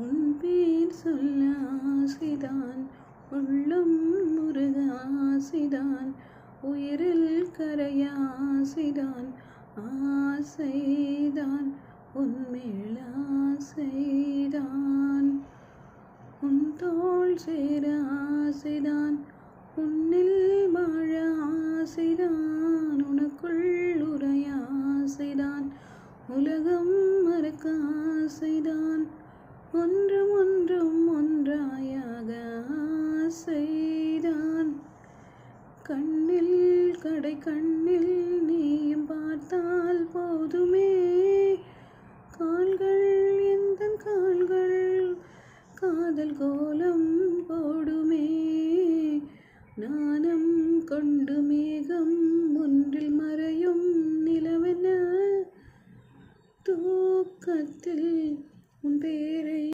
உன் பேர் சொல்ல ஆசைதான், உள்ளம் முருக ஆசைதான், உயிரில் கரைய ஆசைதான், ஆசைதான் உன்மேல் ஆசைதான். உன் தோள் சேர ஆசைதான், உன்னில் வாழ ஆசைதான், உனக்குள் உறைய ஆசைதான், உலகம் மறக்க ஆசைதான், ஒன்றும் ஒன்றும் ஒன்றாயாக ஆசைதான். கண்ணில் கடை கண்ணில் நீயும் பார்த்தால் போதுமே, கால்கள் எந்தன் கால்கள் காதல் கோலம் போடுமே. நாணம் கொண்டு மேகம் ஒன்றில் மறையும் நிலவென, தூக்கத்தில் உன் பேரை